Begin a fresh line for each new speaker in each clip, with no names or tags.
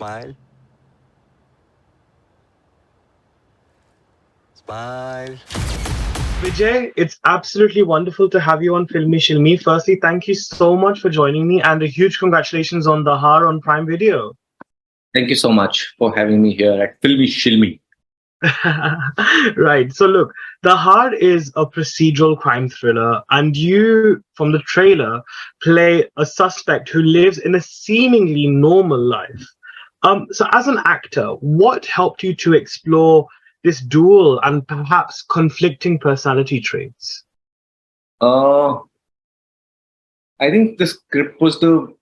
Smile. Smile.
Vijay, it's absolutely wonderful to have you on Filme Shilmy. Firstly, thank you so much for joining me, and a huge congratulations on Dahaad on Prime Video.
Thank you so much for having me here at Filme Shilmy.
Right. So look, Dahaad is a procedural crime thriller, and you, from the trailer, play a suspect who lives in a seemingly normal life. So as an actor, what helped you to explore this dual and perhaps conflicting personality traits?
Uh, I think the script was the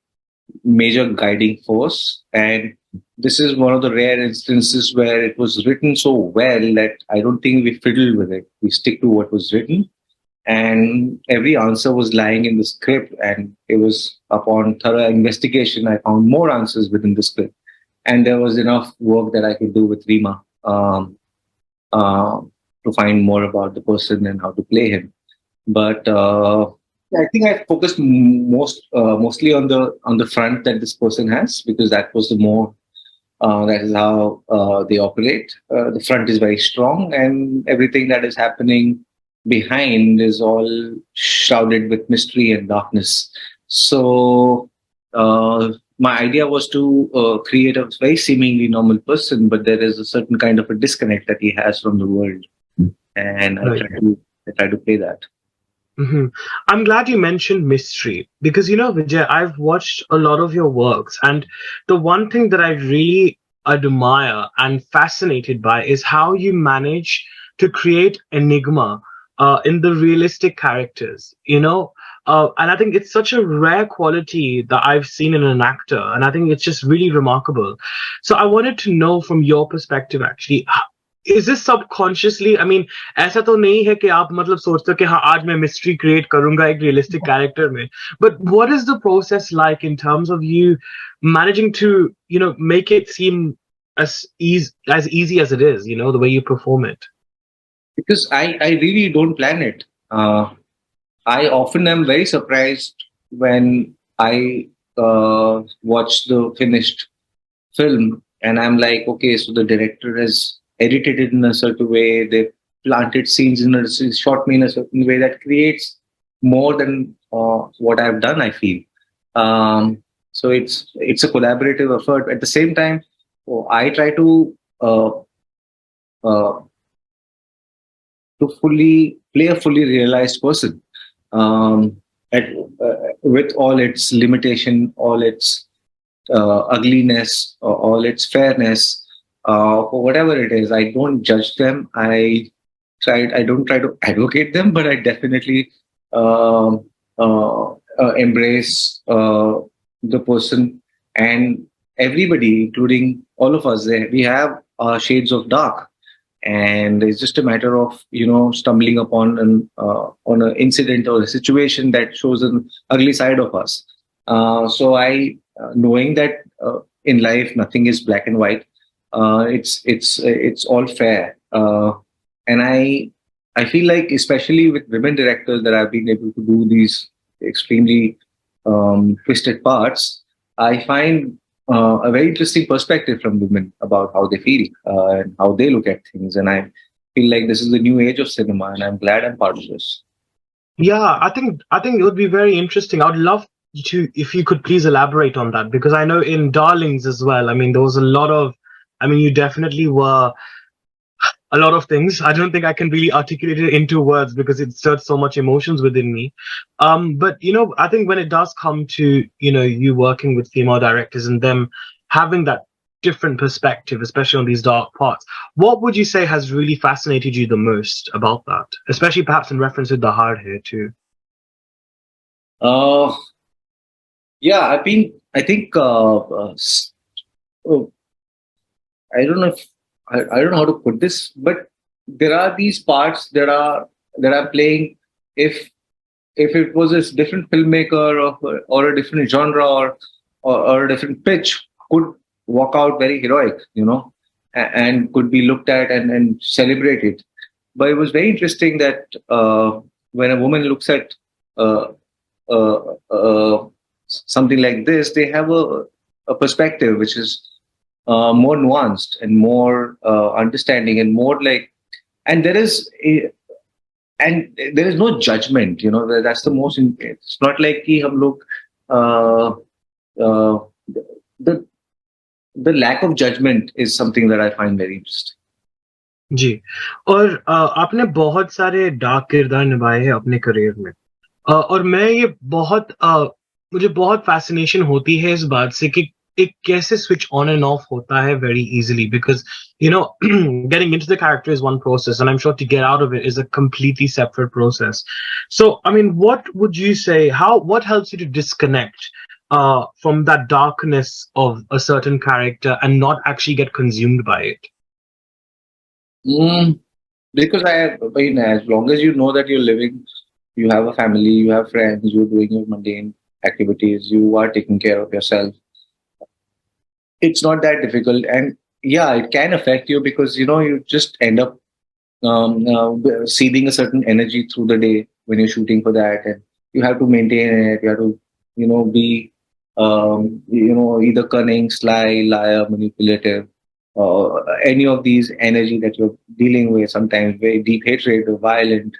major guiding force, and this is one of the rare instances where it was written so well that I don't think we fiddled with it. We stick to what was written, and every answer was lying in the script, and it was upon thorough investigation I found more answers within the script, and there was enough work that I could do with Reema uh, to find more about the person and how to play him. But I think I focused mostly on the front that this person has, because that was the more that is how they operate. The front is very strong, and everything that is happening behind is all shrouded with mystery and darkness. So my idea was to create a very seemingly normal person, but there is a certain kind of a disconnect that he has from the world, and
Right.
I try to play that.
hmm I'm glad you mentioned mystery because, Vijay, I've watched a lot of your works, and the one thing that I really admire and fascinated by is how you manage to create enigma in the realistic characters, and I think it's such a rare quality that I've seen in an actor, and I think it's just really remarkable. So I wanted to know from your perspective, actually, is this subconsciously, I mean, ऐसा तो नहीं है कि आप मतलब सोचते हो कि हाँ आज मैं mystery create करूंगा एक realistic character में, but what is the process like in terms of you managing to make it seem as easy as it is, the way you perform it?
Because I really don't plan it. I often am very surprised when I watch the finished film and I'm like, okay, so the director has edited it in a certain way, they planted scenes in shot me in a certain way that creates more than what I've done, I feel. So it's a collaborative effort. At the same time, I try uh, uh, to fully play a fully realized person, um, at, with all its limitation, all its ugliness, or all its fairness, or whatever it is. I don't judge them. I don't try to advocate them, but I definitely um embrace the person and everybody, including all of us. We have shades of dark, and it's just a matter of stumbling upon an on an incident or a situation that shows an ugly side of us. So I knowing that in life nothing is black and white, it's all fair, and I feel like, especially with women directors, that I've been able to do these extremely twisted parts. I find a very interesting perspective from women about how they feel and how they look at things. And I feel like this is the new age of cinema, and I'm glad I'm part of this.
Yeah, I think it would be very interesting. I'd love to if you could please elaborate on that, because I know in Darlings as well, I mean, there was a lot of, I mean, you definitely were a lot of things. I don't think I can really articulate it into words because it stirs so much emotions within me. But I think when it does come to you working with female directors and them having that different perspective, especially on these dark parts, what would you say has really fascinated you the most about that? Especially perhaps in reference to the hard here too.
Uh, yeah, I think, oh, I don't know if, I don't know how to put this, but there are these parts that are playing. If it was a different filmmaker, or a different genre, or a different pitch, could walk out very heroic, and could be looked at and celebrated. But it was very interesting that when a woman looks at uh, uh, something like this, they have a perspective which is more nuanced and more understanding and more like, and there is no judgment. That's the most. It's not like कि हम लोग uh, uh, the the lack of judgment is something that I find very interesting.
जी। और आपने बहुत सारे dark किरदार निभाए हैं अपने करियर में। और मैं ये मुझे बहुत fascination होती है इस बात से कि एक कैसे switch on and off होता है very easily, because getting into the character is one process, and I'm sure to get out of it is a completely separate process. So, I mean, what would you say? What helps you to disconnect from that darkness of a certain character and not actually get consumed by it?
Mm, because as long as you know that you're living, you have a family, you have friends, you're doing your mundane activities, you are taking care of yourself. It's not that difficult, and yeah, it can affect you because you just end up seeding a certain energy through the day when you're shooting for that, and you have to maintain it. You have to, be, either cunning, sly, liar, manipulative, any of these energy that you're dealing with. Sometimes very deep hatred or violent.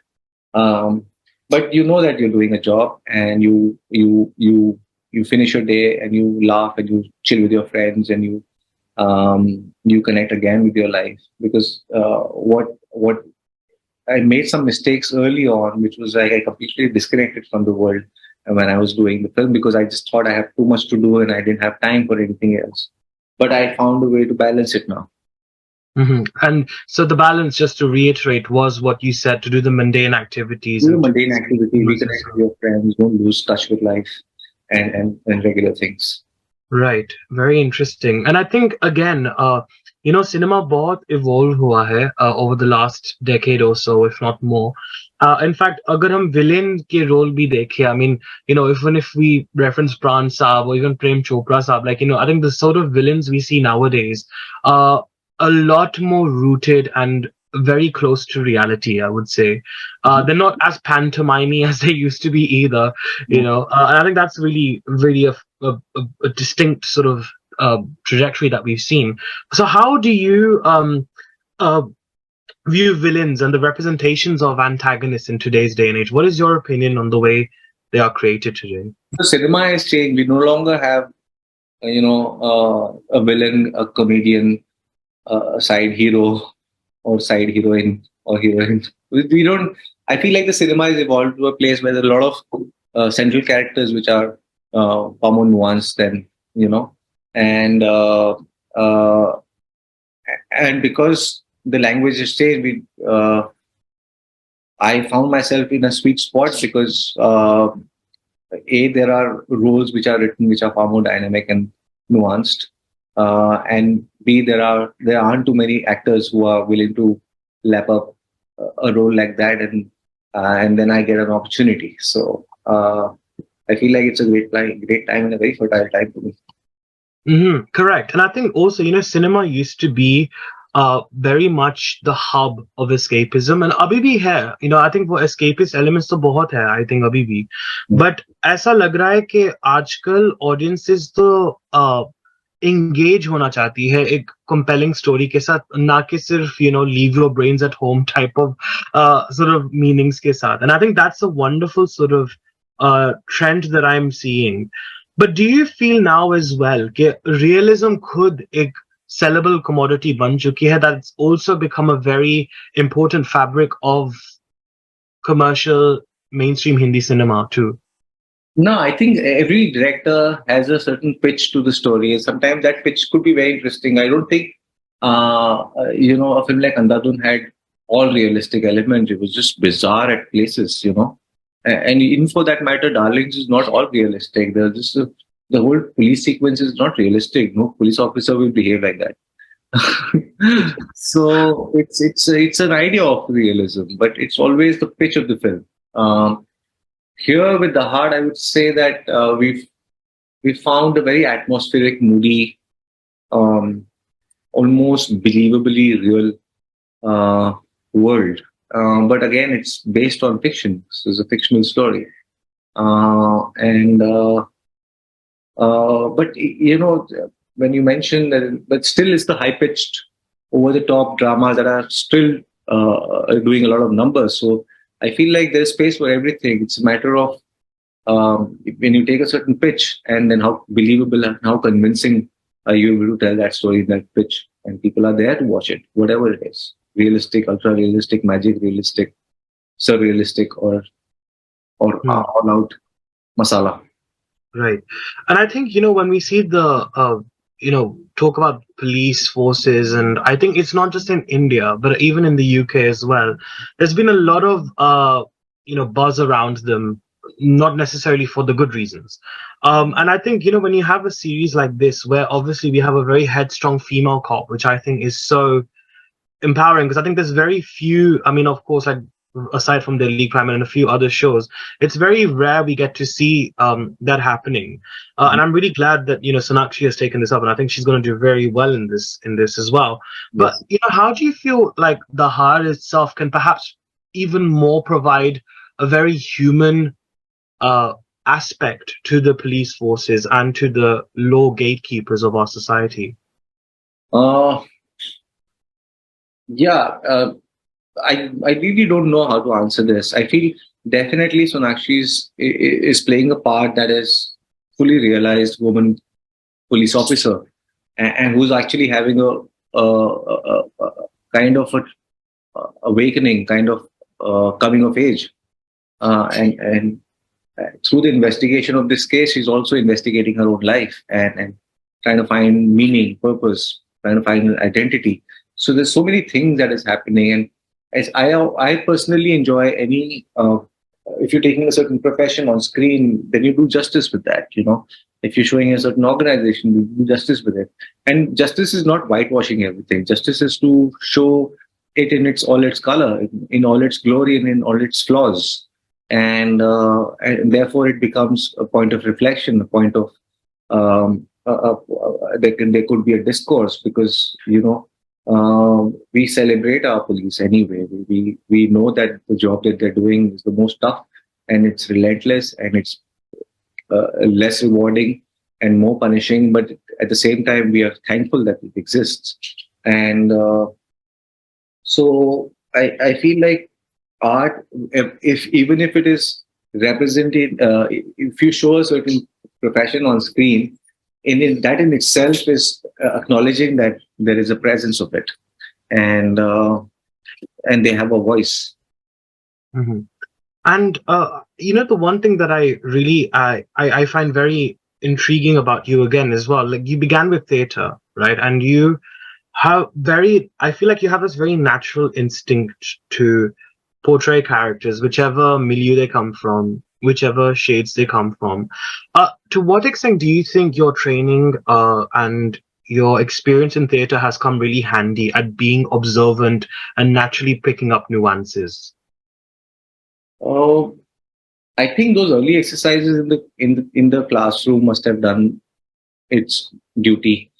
Um, but you know that you're doing a job, and you finish your day and you laugh and you chill with your friends and you connect again with your life because what I made some mistakes early on, which was like I completely disconnected from the world when I was doing the film because I just thought I had too much to do and I didn't have time for anything else. But I found a way to balance it now.
And so the balance, just to reiterate, was what you said, to do the mundane activities
Do
and to
mundane activity, reconnect with your friends, don't lose touch with life and regular things.
Right, very interesting. And I think again, cinema बहुत evolve हुआ है over the last decade or so, if not more. In fact, अगर हम villain के role भी देखें, I mean, even if we reference Pran Saab or even Prem Chopra Saab, like, I think the sort of villains we see nowadays are a lot more rooted and very close to reality, I would say. They're not as pantomimey as they used to be either, and I think that's really, really a distinct sort of trajectory that we've seen. So, how do you uh, view villains and the representations of antagonists in today's day and age? What is your opinion on the way they are created today?
The cinema has changed. We no longer have, a villain, a comedian, a side hero, or side heroine or heroine. We don't. I feel like the cinema has evolved to a place where there are a lot of central characters which are far more nuanced than and uh, and because the language has changed, I found myself in a sweet spot because there are roles which are written which are far more dynamic and nuanced, and B there aren't too many actors who are willing to lap up a role like that, and then I get an opportunity. So I feel like it's a great time and a very fertile time for me.
Correct. And I think also, cinema used to be very much the hub of escapism, and abhi bhi hai. I think वो escapist elements तो बहुत है, I think abhi bhi. But ऐसा लग रहा है कि आजकल audiences तो engage होना चाहती है एक compelling story के साथ, ना कि सिर्फ leave your brains at home type of sort of meanings के साथ. And I think that's a wonderful sort of trend that I'm seeing. But do you feel now as well कि realism खुद एक sellable commodity बन चुकी है, that's also become a very important fabric of commercial mainstream Hindi cinema too?
No, I think every director has a certain pitch to the story. Sometimes that pitch could be very interesting. I don't think, a film like Andhadhun had all realistic elements. It was just bizarre at places. And even for that matter, Darlings is not all realistic. There's just the whole police sequence is not realistic. No police officer will behave like that. So it's an idea of realism, but it's always the pitch of the film. Here with Dahaad, I would say that we found a very atmospheric, moody, almost believably real world. But again, it's based on fiction. So it's a fictional story, but when you mentioned that, but still it's the high pitched, over the top dramas that are still doing a lot of numbers. So I feel like there's space for everything. It's a matter of when you take a certain pitch and then how believable and how convincing are you able to tell that story in that pitch, and people are there to watch it, whatever it is, realistic, ultra realistic, magic realistic, surrealistic, or
Hmm.
all out masala.
Right. And I think, when we see talk about police forces, and I think it's not just in India, but even in the UK as well, there's been a lot of, buzz around them, not necessarily for the good reasons. And I think, when you have a series like this, where obviously we have a very headstrong female cop, which I think is so empowering, because I think there's very few. I mean, of course, like aside from the League Crime and a few other shows, it's very rare we get to see that happening. And I'm really glad that Sonakshi has taken this up, and I think she's going to do very well in this as well. But
Yes.
how do you feel like the Dhaad itself can perhaps even more provide a very human uh, aspect to the police forces and to the law gatekeepers of our society?
Uh, yeah, I really don't know how to answer this. I feel definitely Sonakshi is playing a part that is fully realized woman police officer, and who's actually having a kind of a awakening, kind of coming of age, and through the investigation of this case, she's also investigating her own life, and trying to find meaning, purpose, trying to find an identity. So there's so many things that is happening, and as I personally enjoy any. If you're taking a certain profession on screen, then you do justice with that. If you're showing a certain organization, you do justice with it. And justice is not whitewashing everything. Justice is to show it in its color, in all its glory, and in all its flaws, and therefore it becomes a point of reflection, a point of there could be a discourse, because we celebrate our police anyway. We know that the job that they're doing is the most tough, and it's relentless, and it's less rewarding and more punishing, but at the same time we are thankful that it exists. And so I feel like art, if even if it is represented, if you show a certain profession on screen, that in itself is acknowledging that there is a presence of it, and and they have a voice.
Mhm. And the one thing that I really I find very intriguing about you again as well, like you began with theater, right? And you have I feel like you have this very natural instinct to portray characters, whichever milieu they come from, whichever shades they come from. To what extent do you think your training and your experience in theater has come really handy at being observant and naturally picking up nuances?
Uh, I think those early exercises in the classroom must have done its duty,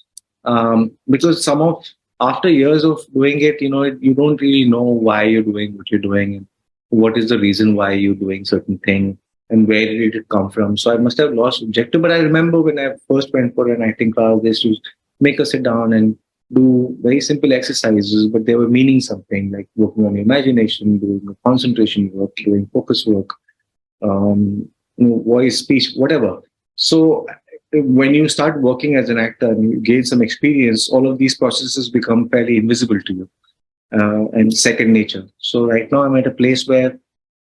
because some of after years of doing it, you don't really know why you're doing what you're doing, and what is the reason why you're doing certain thing, and where did it come from. So I must have lost objective. But I remember when I first went for an acting class, they used to make us sit down and do very simple exercises, but they were meaning something, like working on your imagination, doing concentration work, doing focus work, voice, speech, whatever. So when you start working as an actor and you gain some experience, all of these processes become fairly invisible to you, and second nature. So right now I'm at a place where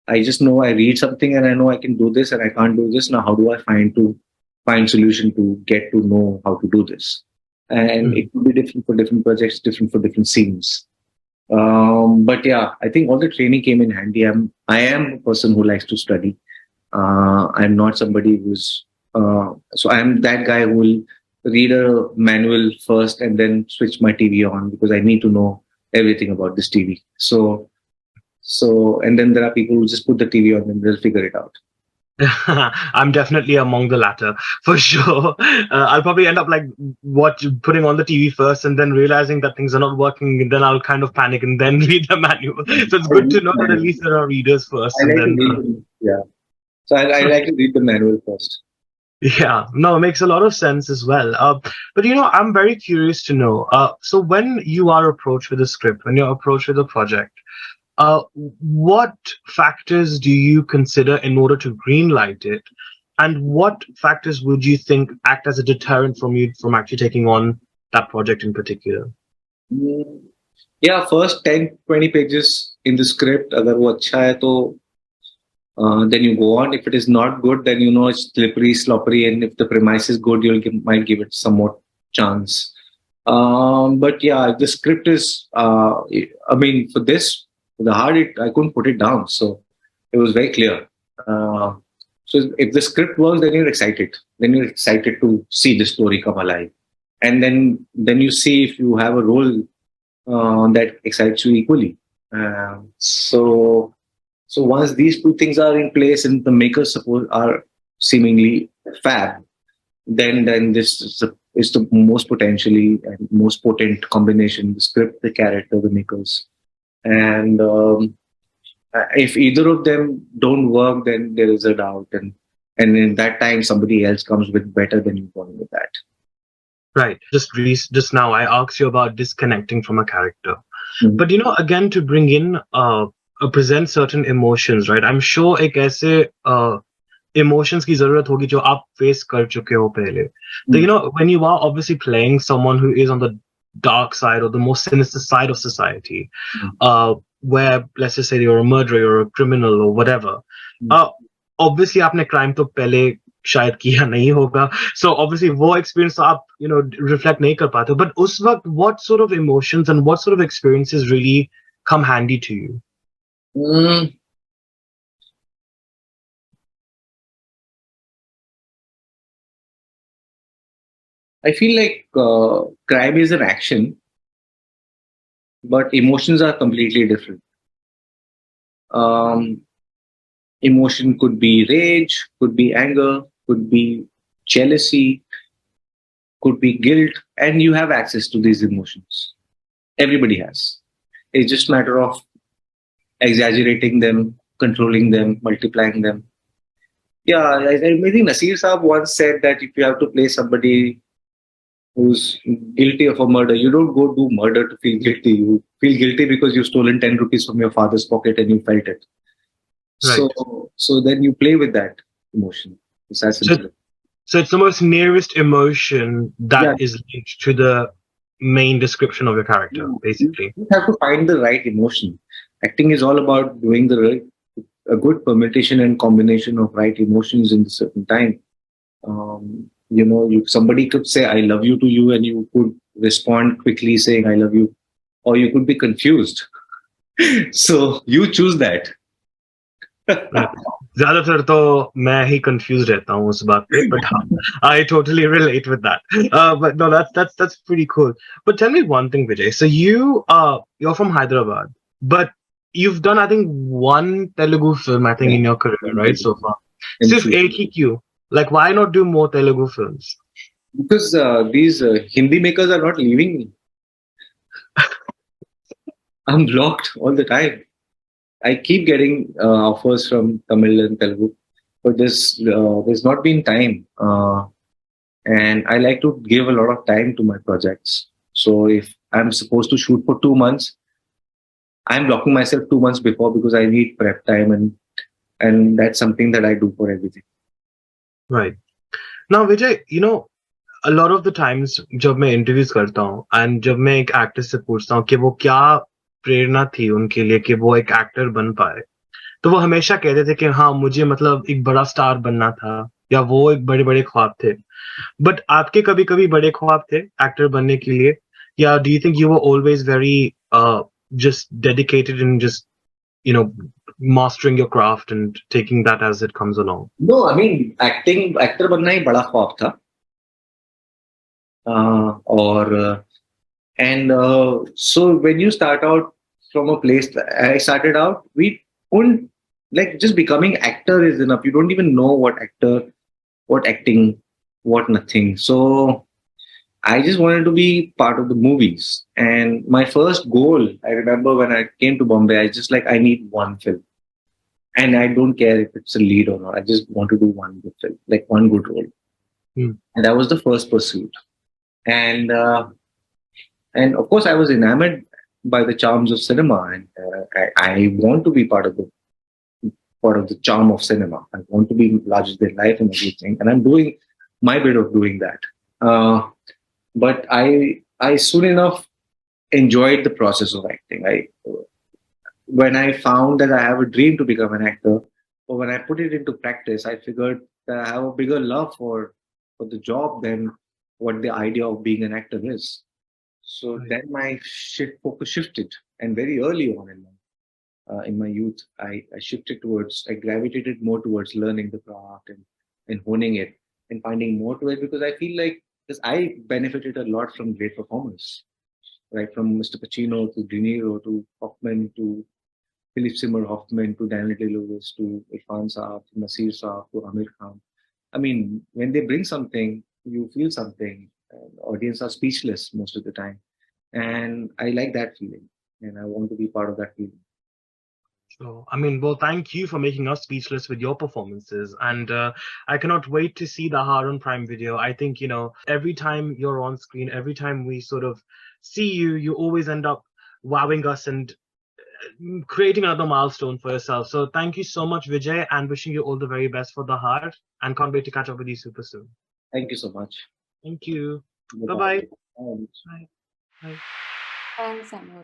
I just know I read something and I know I can do this and I can't do this. Now, how do I find solution to get to know how to do this? And
Mhm.
it will be different for different projects, different for different scenes. But yeah, I think all the training came in handy. I am a person who likes to study. I'm not somebody who's so I'm that guy who will read a manual first and then switch my TV on, because I need to know everything about this TV. So and then there are people who just put the TV on and they'll figure it out.
I'm definitely among the latter for sure. I'll probably end up like putting on the TV first and then realizing that things are not working, and then I'll kind of panic and then read the manual. So it's
I
good to
read
know
the
that at
manual.
least there are readers
I
first, and
like to
then
read them. Yeah. So I like to read the manual first.
Yeah, no, it makes a lot of sense as well. But I'm very curious to know. So when you are approached with a script, when you're approached with a project, what factors do you consider in order to greenlight it, and what factors would you think act as a deterrent from you from actually taking on that project in particular?
Mm, yeah, first 10-20 pages in the script, agar wo acha hai to then you go on. If it is not good, then you know it's slippery, sloppery, and if the premise is good, might give it some more chance. But yeah, the script is. I mean, for this, for the hard, I couldn't put it down, so it was very clear. So if the script works, then you're excited. Then you're excited to see the story come alive, and then you see if you have a role that excites you equally. So once these two things are in place and the makers suppose are seemingly fab, then this is the most potentially and most potent combination: the script, the character, the makers. And if either of them don't work, then there is a doubt, and in that time somebody else comes with better than you gone with that.
Right. Just now, I asked you about disconnecting from a character,
Mhm.
but again, to bring in present certain emotions, right? I'm sure एक ऐसे emotions की जरूरत होगी जो आप face कर चुके हो पहले. So, when you are obviously playing someone who is on the dark side or the more sinister side of society,
Mhm.
where let's just say you're a murderer, you're a criminal or whatever,
Mhm.
uh, obviously आपने crime तो पहले शायद किया नहीं होगा, so obviously वो experience तो आप reflect नहीं कर पाते हो, but उस वक्त what sort of emotions and what sort of experiences really come handy to you?
Mm, I feel like crime is an action, but emotions are completely different. Um, Emotion could be rage, could be anger, could be jealousy, could be guilt, and you have access to these emotions. Everybody has. It's just a matter of exaggerating them, controlling them, multiplying them. Yeah, I think Nasir Saab once said that if you have to play somebody who's guilty of a murder, you don't go do murder to feel guilty. You feel guilty because you've stolen 10 rupees from your father's pocket and you felt it.
Right.
So then you play with that emotion. It's as
So
simple.
So it's the most nearest emotion
Yeah,
that is linked to the main description of your character,
you
basically.
just have to find the right emotion. Acting is all about doing a good permutation and combination of right emotions in a certain time. Somebody could say "I love you" to you, and you could respond quickly saying "I love you," or you could be confused. So you choose that.
Right. ज्यादातर तो मैं ही confused रहता हूँ उस बात पे, but हाँ, I totally relate with that. But no, that's pretty cool. But tell me one thing, Vijay. So you're from Hyderabad, but you've done I think one Telugu film I think
Yeah.
in your career, right? So far,
And
सिर्फ एक ही क्यों? Like why not do more Telugu films?
because these Hindi makers are not leaving me. I'm blocked all the time. I keep getting offers from Tamil and Telugu, but there's not been time, and I like to give a lot of time to my projects. So if I'm supposed to shoot for 2 months, I'm blocking myself 2 months before because I need prep time, and that's something that I do for everything.
Right. Now, Vijay, a lot of the times जब मैं interviews करता हूँ and जब मैं एक actor से पूछता हूँ कि वो क्या प्रेरणा थी उनके लिए कि वो एक एक्टर बन पाए, तो वो हमेशा कहते थे कि हाँ मुझे मतलब एक बड़ा स्टार बनना था या वो एक बड़े बड़े ख्वाब थे. बट आपके कभी कभी बड़े ख्वाब थे एक्टर बनने के लिए, या do you think you were always very just dedicated and just you know mastering your craft and taking that as it comes along?
No, I mean actor बनना ही बड़ा ख्वाब था. और And so when you start out from a place, I started out, we couldn't, like, just becoming actor is enough. You don't even know what acting, what nothing. So I just wanted to be part of the movies. And my first goal, I remember when I came to Bombay, I just like, I need one film. And I don't care if it's a lead or not. I just want to do one good film, like one good role.
Mm.
And that was the first pursuit. And and of course, I was enamored by the charms of cinema, and I want to be part of the charm of cinema. I want to be larger than life and everything, and I'm doing my bit of doing that. But I soon enough enjoyed the process of acting. I When I found that I have a dream to become an actor, or when I put it into practice, I figured that I have a bigger love for the job than what the idea of being an actor is. So
Right.
then my focus shifted, and very early on in my youth, I shifted towards, I gravitated more towards learning the craft and honing it and finding more to it, because I feel like, because I benefited a lot from great performers, right? From Mr. Pacino to De Niro to Hoffman to Philip Seymour Hoffman to Daniel Day-Lewis to Irfan Saab to Nasir Saab to Amir Khan. I mean, when they bring something, you feel something. Audience are speechless most of the time, and I like that feeling, and I want to be part of that feeling.
Sure. I mean, well, thank you for making us speechless with your performances. And I cannot wait to see the Dhaad on Prime Video. I think, every time you're on screen, every time we sort of see you, you always end up wowing us and creating another milestone for yourself. So thank you so much, Vijay, and wishing you all the very best for the Dhaad. And can't wait to catch up with you super soon.
Thank you so much.
Thank you.
Bye
Bye-bye.
bye.
Bye. Bye.
Thanks, Amol.